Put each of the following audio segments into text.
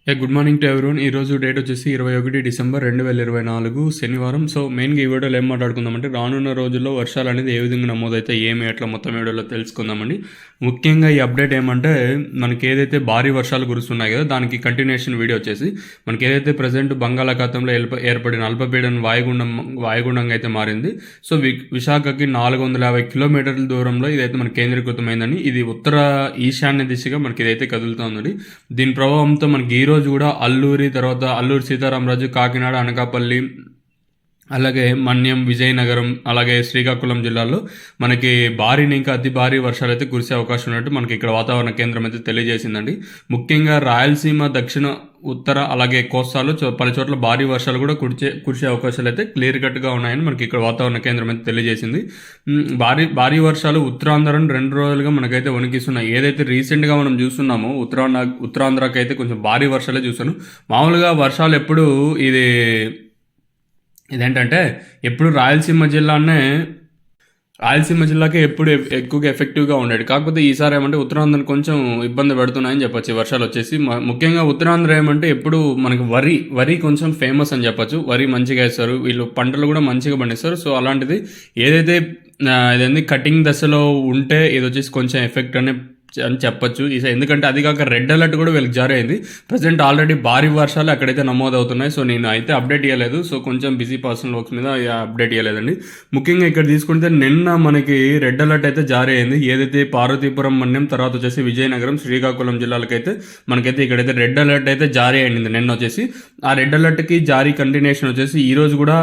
Good morning to everyone. ఈరోజు date వచ్చేసి 21 December 2024 శనివారం. సో మెయిన్గా ఈ వీడియోలో ఏం మాట్లాడుకుందామంటే రానున్న రోజుల్లో వర్షాలు అనేది ఏ విధంగా నమోదైతే ఏమి ఎట్లా మొత్తం వీడియోలో తెలుసుకుందామండి. ముఖ్యంగా ఈ అప్డేట్ ఏమంటే మనకి ఏదైతే భారీ వర్షాలు కురుస్తున్నాయి కదా దానికి కంటిన్యూషన్ వీడియో వచ్చేసి మనకి ఏదైతే ప్రజెంట్ బంగాళాఖాతంలో ఏర్పడిన అల్పపీడనం వాయుగుండంగా అయితే మారింది. సో విశాఖకి 450 కిలోమీటర్ల దూరంలో ఇదైతే మనకి కేంద్రీకృతమైందని, ఇది ఉత్తర ఈశాన్య దిశగా మనకి ఇదైతే కదులుతోందండి. దీని ప్రభావంతో మనకి ఈ రోజు కూడా తర్వాత అల్లూరి సీతారామరాజు, కాకినాడ, అనకాపల్లి, అలాగే మన్యం, విజయనగరం, అలాగే శ్రీకాకుళం జిల్లాల్లో మనకి భారీని ఇంకా అతి భారీ వర్షాలు అయితే కురిసే అవకాశం ఉన్నట్టు మనకి ఇక్కడ వాతావరణ కేంద్రం అయితే తెలియజేసిందండి. ముఖ్యంగా రాయలసీమ, దక్షిణ, ఉత్తర, అలాగే కోస్తాలో పలు చోట్ల భారీ వర్షాలు కూడా కురిసే అవకాశాలు అయితే క్లియర్ కట్గా ఉన్నాయని మనకి ఇక్కడ వాతావరణ కేంద్రం అయితే తెలియజేసింది. భారీ వర్షాలు ఉత్తరాంధ్రను 2 రోజులుగా మనకైతే వణికిస్తున్నాయి. ఏదైతే రీసెంట్గా మనం చూస్తున్నామో ఉత్తరాంధ్రకి అయితే కొంచెం భారీ వర్షాలే చూసాను. మామూలుగా వర్షాలు ఎప్పుడు ఇదేంటంటే ఎప్పుడు రాయలసీమ జిల్లాకే ఎప్పుడు ఎక్కువగా ఎఫెక్టివ్గా ఉండేది. కాకపోతే ఈసారి ఏమంటే ఉత్తరాంధ్ర కొంచెం ఇబ్బంది పెడుతున్నాయని చెప్పొచ్చు వర్షాలు వచ్చేసి. ముఖ్యంగా ఉత్తరాంధ్ర ఏమంటే ఎప్పుడు మనకి వరి కొంచెం ఫేమస్ అని చెప్పొచ్చు. వరి మంచిగా వేస్తారు, వీళ్ళు పంటలు కూడా మంచిగా పండిస్తారు. సో అలాంటిది ఏదైతే ఇదేంటి కటింగ్ దశలో ఉంటే ఇది వచ్చేసి కొంచెం ఎఫెక్ట్ అని చెప్పొచ్చు ఈసారి. ఎందుకంటే అది కాక రెడ్ అలర్ట్ కూడా వీళ్ళకి జారీ అయింది. ప్రజెంట్ ఆల్రెడీ భారీ వర్షాలు అక్కడైతే నమోదవుతున్నాయి. సో నేను అయితే అప్డేట్ ఇవ్వలేదు. సో కొంచెం బిజీ పర్సనల్ వర్క్స్ మీద అప్డేట్ ఇవ్వలేదండి. ముఖ్యంగా ఇక్కడ తీసుకుంటే నిన్న మనకి రెడ్ అలర్ట్ అయితే జారీ అయింది. ఏదైతే పార్వతీపురం, మన్యం, తర్వాత వచ్చేసి విజయనగరం, శ్రీకాకుళం జిల్లాలకైతే మనకైతే ఇక్కడైతే రెడ్ అలర్ట్ అయితే జారీ అయింది నిన్న వచ్చేసి. ఆ రెడ్ అలర్ట్కి జారీ కంటిన్యూషన్ వచ్చేసి ఈరోజు కూడా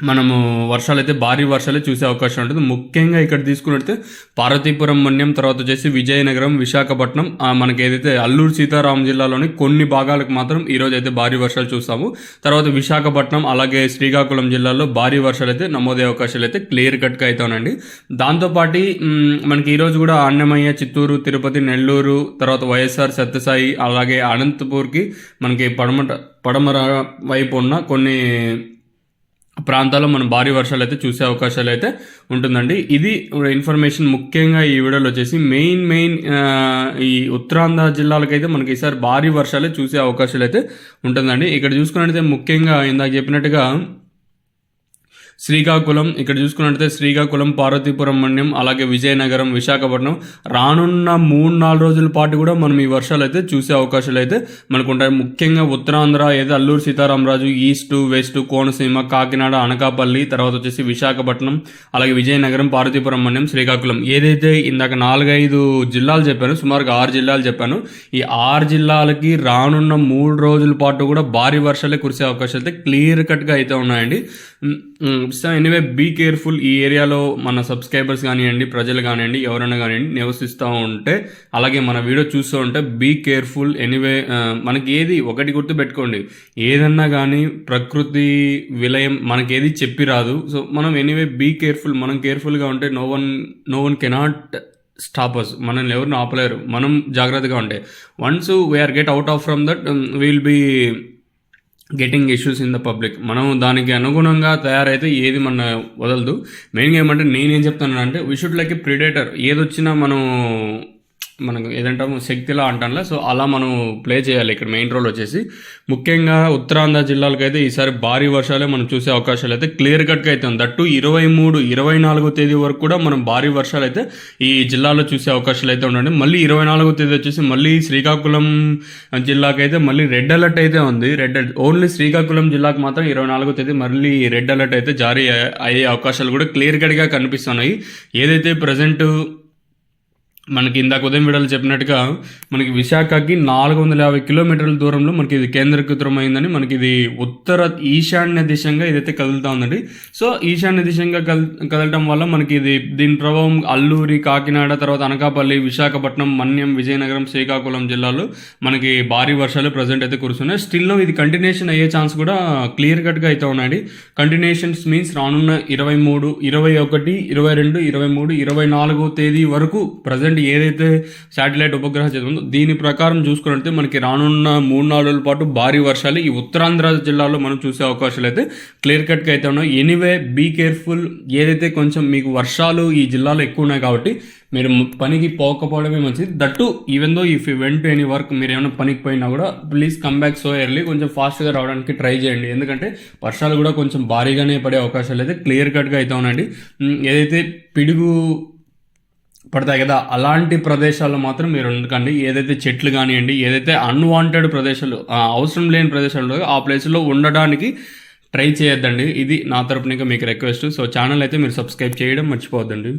మనము వర్షాలు అయితే భారీ వర్షాలే చూసే అవకాశం ఉంటుంది. ముఖ్యంగా ఇక్కడ తీసుకున్నట్లయితే పార్వతీపురం, మన్యం, తర్వాత వచ్చేసి విజయనగరం, విశాఖపట్నం, మనకి ఏదైతే అల్లూరు సీతారాం జిల్లాలోని కొన్ని భాగాలకు మాత్రం ఈరోజు అయితే భారీ వర్షాలు చూస్తాము. తర్వాత విశాఖపట్నం, అలాగే శ్రీకాకుళం జిల్లాలో భారీ వర్షాలు అయితే నమోదయ్యే అవకాశాలు అయితే క్లియర్ కట్గా అయితే ఉన్నాయండి. దాంతోపాటు మనకి ఈరోజు కూడా అన్నమయ్య, చిత్తూరు, తిరుపతి, నెల్లూరు, తర్వాత వైఎస్ఆర్, సత్యసాయి, అలాగే అనంతపూర్కి మనకి పడమర వైపు ఉన్న కొన్ని ప్రాంతాల్లో మనం భారీ వర్షాలు అయితే చూసే అవకాశాలు అయితే ఉంటుందండి. ఇది ఇన్ఫర్మేషన్. ముఖ్యంగా ఈ వీడియోలో వచ్చేసి మెయిన్ ఈ ఉత్తరాంధ్ర జిల్లాలకైతే మనకి ఈసారి భారీ వర్షాలే చూసే అవకాశాలు అయితే ఉంటుందండి. ఇక్కడ చూసుకున్నట్లయితే ముఖ్యంగా ఇందాక చెప్పినట్టుగా ఇక్కడ చూసుకున్నట్లయితే శ్రీకాకుళం, పార్వతీపురం, మన్యం, అలాగే విజయనగరం, విశాఖపట్నం రానున్న 3-4 రోజుల పాటు కూడా మనం ఈ వర్షాలు అయితే చూసే అవకాశాలు అయితే మనకు ఉంటాయి. ముఖ్యంగా ఉత్తరాంధ్ర ఏదో అల్లూరు సీతారామరాజు, ఈస్ట్, వెస్ట్, కోనసీమ, కాకినాడ, అనకాపల్లి, తర్వాత వచ్చేసి విశాఖపట్నం, అలాగే విజయనగరం, పార్వతీపురం, మన్యం, శ్రీకాకుళం, ఏదైతే ఇందాక 4-5 జిల్లాలు చెప్పాను, సుమారుగా 6 జిల్లాలు చెప్పాను. ఈ 6 జిల్లాలకి రానున్న 3 రోజుల పాటు కూడా భారీ వర్షాలే కురిసే అవకాశాలు అయితే క్లియర్ కట్గా అయితే ఉన్నాయండి. So anyway be careful. ఈ ఏరియాలో మన సబ్స్క్రైబర్స్ కానివ్వండి, ప్రజలు కానివ్వండి, ఎవరైనా కానివ్వండి నివసిస్తూ ఉంటే, అలాగే మన వీడియో చూస్తూ ఉంటే బీ కేర్ఫుల్. ఎనీవే మనకి ఏది ఒకటి గుర్తు పెట్టుకోండి, ఏదన్నా కానీ ప్రకృతి విలయం మనకేది చెప్పి రాదు. సో మనం ఎనీవే బీ కేర్ఫుల్. మనం కేర్ఫుల్గా ఉంటే no one cannot stop us. మనల్ని ఎవరిని ఆపలేరు మనం జాగ్రత్తగా ఉంటే. Once we are get out of from that will be getting issues in the public. మనం దానికి అనుగుణంగా తయారైతే ఏది మన వదలదు. మెయిన్గా ఏమంటే నేనేం చెప్తానంటే we should like A predator. ఏదొచ్చినా మనకు ఏదంటాము శక్తిలా అంటానులే. సో అలా మనం ప్లే చేయాలి. ఇక్కడ మెయిన్ రోల్ వచ్చేసి ముఖ్యంగా ఉత్తరాంధ్ర జిల్లాలకైతే ఈసారి భారీ వర్షాలే మనం చూసే అవకాశాలు అయితే క్లియర్ కట్గా అయితే ఉంది. దట్టు 23-24 తేదీ వరకు కూడా మనం భారీ వర్షాలు అయితే ఈ జిల్లాలో చూసే అవకాశాలు అయితే ఉండండి. మళ్ళీ 24 తేదీ వచ్చేసి మళ్ళీ శ్రీకాకుళం జిల్లాకైతే మళ్ళీ రెడ్ అలర్ట్ అయితే ఉంది. ఓన్లీ శ్రీకాకుళం జిల్లాకు మాత్రం 24 తేదీ మళ్ళీ రెడ్ అలర్ట్ అయితే జారీ అయ్యే అవకాశాలు కూడా క్లియర్ కట్గా కనిపిస్తున్నాయి. ఏదైతే ప్రజెంట్ మనకి ఇందాక ఉదయం వీడియోలో చెప్పినట్టుగా మనకి విశాఖకి 450 కిలోమీటర్ల దూరంలో మనకి ఇది కేంద్రీకృతమైందని, మనకి ఇది ఉత్తర ఈశాన్య దిశంగా ఇదైతే కదులుతూ ఉందండి. సో ఈశాన్య దిశంగా కదలటం వల్ల మనకి దీని ప్రభావం అల్లూరి, కాకినాడ, తర్వాత అనకాపల్లి, విశాఖపట్నం, మన్యం, విజయనగరం, శ్రీకాకుళం జిల్లాలో మనకి భారీ వర్షాలు ప్రజెంట్ అయితే కురుస్తున్నాయి. స్టిల్లో ఇది కంటిన్యూషన్ అయ్యే ఛాన్స్ కూడా క్లియర్ కట్గా అయితే ఉన్నాయండి. కంటిన్యూషన్స్ మీన్స్ రానున్న 23, 21, 22, 23, 24 తేదీ వరకు ప్రజెంట్ ఏదైతే శాటిలైట్ ఉపగ్రహ చదువుందో దీని ప్రకారం చూసుకున్నట్లయితే మనకి రానున్న 3-4 రోజుల పాటు భారీ వర్షాలు ఈ ఉత్తరాంధ్ర జిల్లాలో మనం చూసే అవకాశాలు అయితే క్లియర్ కట్గా అయితే ఉన్నాయి. Anyway be careful. ఏదైతే కొంచెం మీకు వర్షాలు ఈ జిల్లాలో ఎక్కువ ఉన్నాయి కాబట్టి మీరు పనికి పోకపోవడమే మంచిది. That even though if you went to any work, మీరు ఏమైనా పనికి పోయినా కూడా please come back so early, కొంచెం ఫాస్ట్గా రావడానికి ట్రై చేయండి. ఎందుకంటే వర్షాలు కూడా కొంచెం భారీగానే పడే అవకాశాలు అయితే క్లియర్ కట్గా అయితే ఉన్నాయండి. ఏదైతే పిడుగు పడతాయి కదా, అలాంటి ప్రదేశాల్లో మాత్రం మీరు ఉండకండి. ఏదైతే చెట్లు కానివ్వండి, ఏదైతే అన్వాంటెడ్ ప్రదేశాలు, అవసరం లేని ప్రదేశాలు ఆ ప్లేస్లో ఉండడానికి ట్రై చేయొద్దండి. ఇది నా తరపున మీకు రిక్వెస్ట్. సో ఛానల్ అయితే మీరు సబ్స్క్రైబ్ చేయడం మర్చిపోవద్దండి.